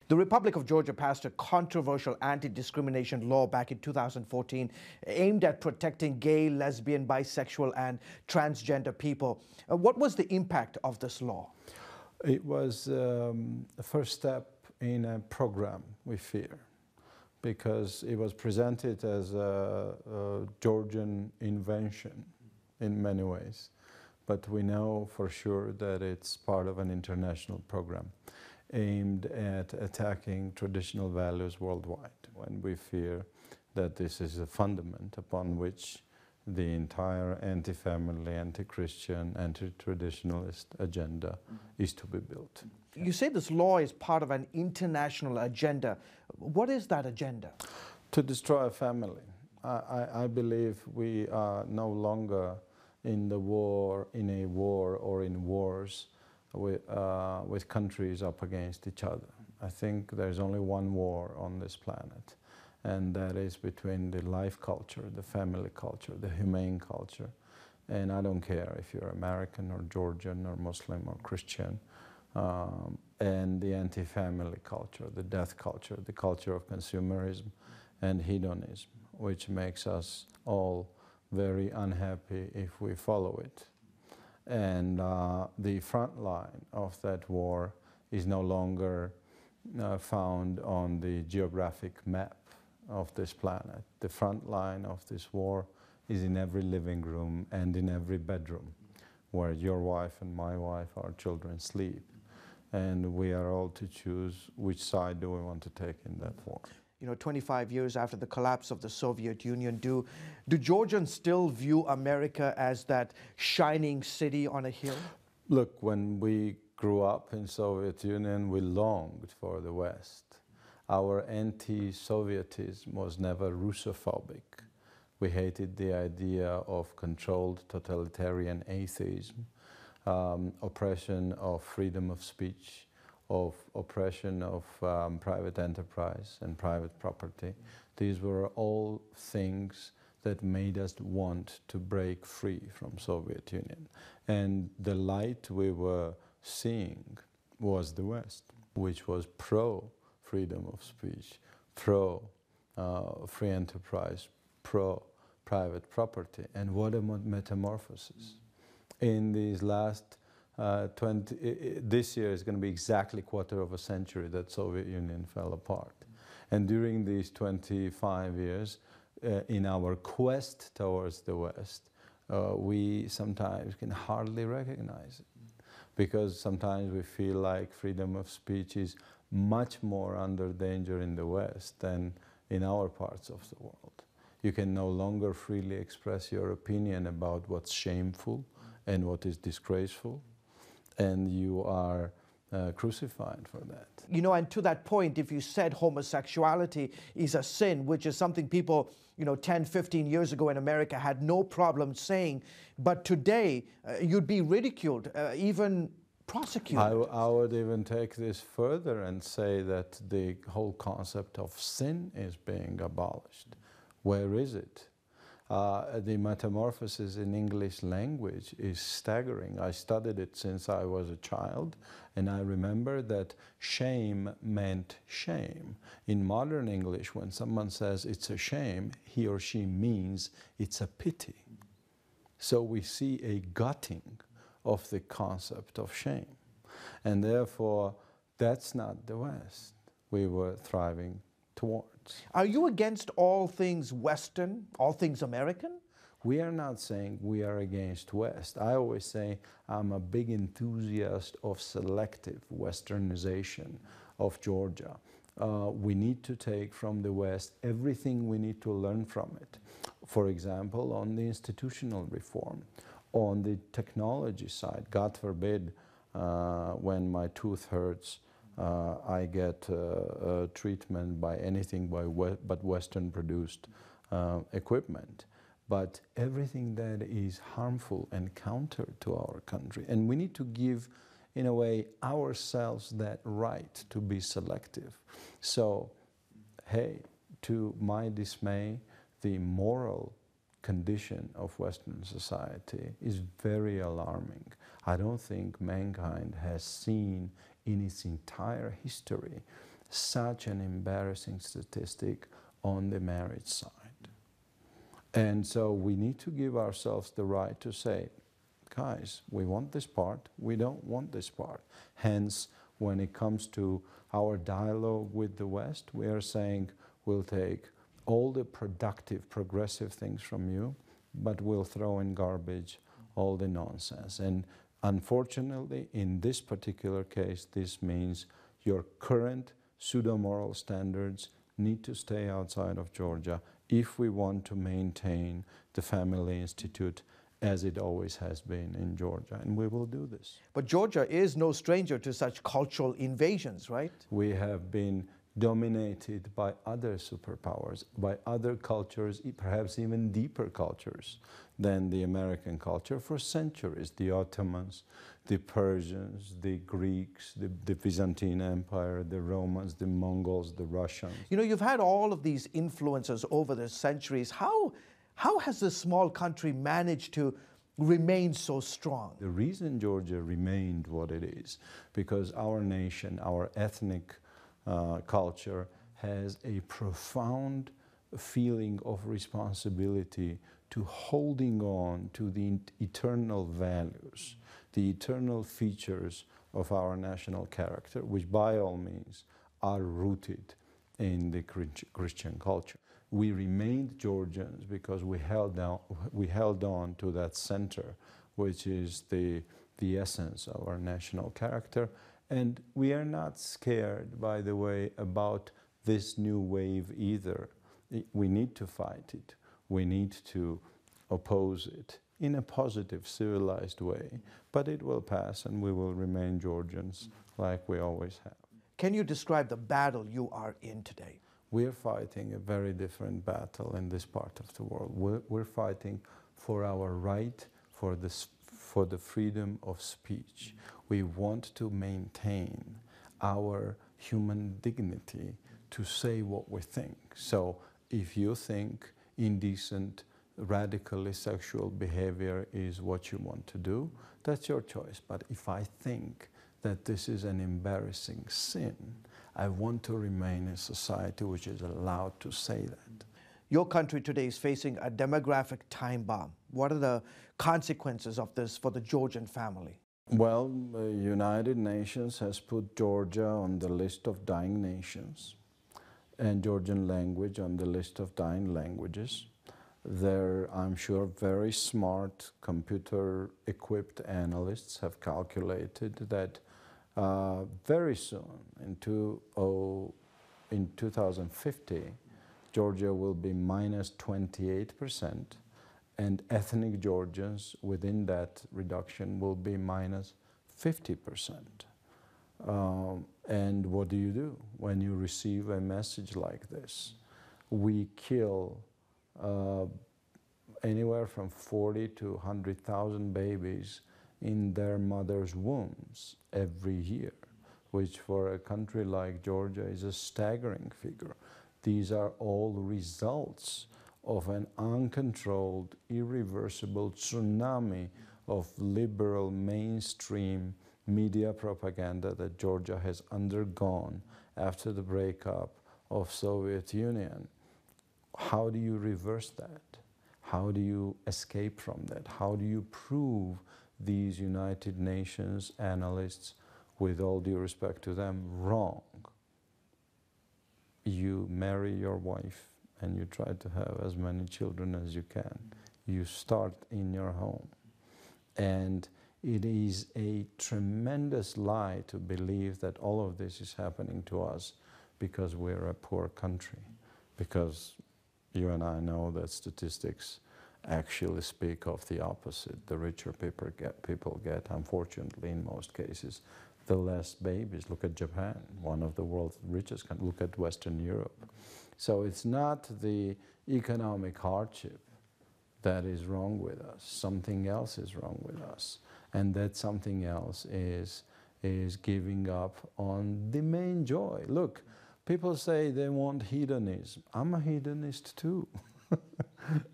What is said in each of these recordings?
The Republic of Georgia passed a controversial anti-discrimination law back in 2014 aimed at protecting gay, lesbian, bisexual, and transgender people. What was the impact of this law? It was a first step in a program, we fear, because it was presented as a Georgian invention in many ways. But we know for sure that it's part of an international program aimed at attacking traditional values worldwide. And we fear that this is a fundament upon which the entire anti-family, anti-Christian, anti-traditionalist agenda is to be built. You say this law is part of an international agenda. What is that agenda? To destroy a family. I believe we are no longer in a war or in wars with countries up against each other. I think there's only one war on this planet, and that is between the life culture, the family culture, the humane culture. And I don't care if you're American or Georgian or Muslim or Christian, and the anti-family culture, the death culture, the culture of consumerism and hedonism, which makes us all very unhappy if we follow it. And the front line of that war is no longer found on the geographic map of this planet. The front line of this war is in every living room and in every bedroom where your wife and my wife, our children sleep. And we are all to choose which side do we want to take in that war. You know, 25 years after the collapse of the Soviet Union, do Georgians still view America as that shining city on a hill? Look, when we grew up in Soviet Union, we longed for the West. Our anti-Sovietism was never Russophobic. We hated the idea of controlled totalitarian atheism, oppression of freedom of speech, of oppression of private enterprise and private property. These were all things that made us want to break free from Soviet Union. And the light we were seeing was the West, which was pro-freedom of speech, pro-free enterprise, pro-private property. And what a metamorphosis. In these last this year is going to be exactly a quarter of a century that Soviet Union fell apart. And during these 25 years, in our quest towards the West, we sometimes can hardly recognize it. Because sometimes we feel like freedom of speech is much more under danger in the West than in our parts of the world. You can no longer freely express your opinion about what's shameful and what is disgraceful, and you are crucified for that. You know, and to that point, if you said homosexuality is a sin, which is something people, 10, 15 years ago in America had no problem saying, but today you'd be ridiculed, even prosecuted. I would even take this further and say that the whole concept of sin is being abolished. Where is it? The metamorphosis in English language is staggering. I studied it since I was a child, and I remember that shame meant shame. In modern English, when someone says it's a shame, he or she means it's a pity. So we see a gutting of the concept of shame. And therefore, that's not the West we were thriving towards. Are you against all things Western, all things American? We are not saying we are against West. I always say I'm a big enthusiast of selective Westernization of Georgia. We need to take from the West everything we need to learn from it. For example, on the institutional reform, on the technology side, God forbid, when my tooth hurts, I get treatment by anything but Western-produced equipment. But everything that is harmful and counter to our country. And we need to give, in a way, ourselves that right to be selective. So, hey, to my dismay, the moral condition of Western society is very alarming. I don't think mankind has seen in its entire history such an embarrassing statistic on the marriage side. And so we need to give ourselves the right to say, guys, we want this part, we don't want this part. Hence, when it comes to our dialogue with the West, we are saying we'll take all the productive, progressive things from you, but we'll throw in garbage all the nonsense. And unfortunately, in this particular case, this means your current pseudo-moral standards need to stay outside of Georgia if we want to maintain the family institute as it always has been in Georgia, and we will do this. But Georgia is no stranger to such cultural invasions, right? We have been dominated by other superpowers, by other cultures, perhaps even deeper cultures than the American culture for centuries. The Ottomans, the Persians, the Greeks, the Byzantine Empire, the Romans, the Mongols, the Russians. You know, you've had all of these influences over the centuries. How has this small country managed to remain so strong? The reason Georgia remained what it is, because our nation, our ethnic culture has a profound feeling of responsibility to holding on to the eternal values, the eternal features of our national character, which by all means are rooted in the Christian culture. We remained Georgians because we held on to that center, which is the essence of our national character. And we are not scared, by the way, about this new wave either. We need to fight it. We need to oppose it in a positive, civilized way. But it will pass and we will remain Georgians like we always have. Can you describe the battle you are in today? We're fighting a very different battle in this part of the world. We're fighting for our right, for the freedom of speech. We want to maintain our human dignity to say what we think. So if you think indecent, radically sexual behavior is what you want to do, that's your choice. But if I think that this is an embarrassing sin, I want to remain a society which is allowed to say that. Your country today is facing a demographic time bomb. What are the consequences of this for the Georgian family? Well, the United Nations has put Georgia on the list of dying nations and Georgian language on the list of dying languages. There, I'm sure, very smart computer-equipped analysts have calculated that very soon, in 2050, Georgia will be minus 28%, and ethnic Georgians within that reduction will be minus 50%. And what do you do when you receive a message like this? We kill anywhere from 40 to 100,000 babies in their mother's wombs every year, which for a country like Georgia is a staggering figure. These are all results of an uncontrolled, irreversible tsunami of liberal mainstream media propaganda that Georgia has undergone after the breakup of Soviet Union. How do you reverse that? How do you escape from that? How do you prove these United Nations analysts, with all due respect to them, wrong? You marry your wife and you try to have as many children as you can. You start in your home. And it is a tremendous lie to believe that all of this is happening to us because we're a poor country. Because you and I know that statistics actually speak of the opposite. The richer people get, unfortunately, in most cases, the less babies. Look at Japan, one of the world's richest countries. Look at Western Europe. So it's not the economic hardship that is wrong with us. Something else is wrong with us. And that something else is giving up on the main joy. Look, people say they want hedonism. I'm a hedonist too.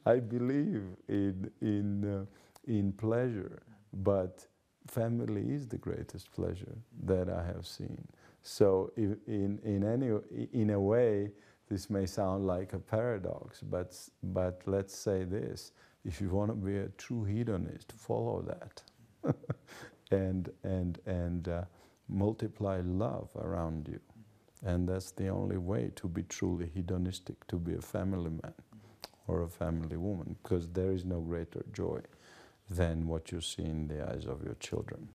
I believe in pleasure, but family is the greatest pleasure that I have seen. So in a way, this may sound like a paradox, but let's say this: if you want to be a true hedonist, follow that, and multiply love around you, and that's the only way to be truly hedonistic, to be a family man or a family woman, because there is no greater joy than what you see in the eyes of your children.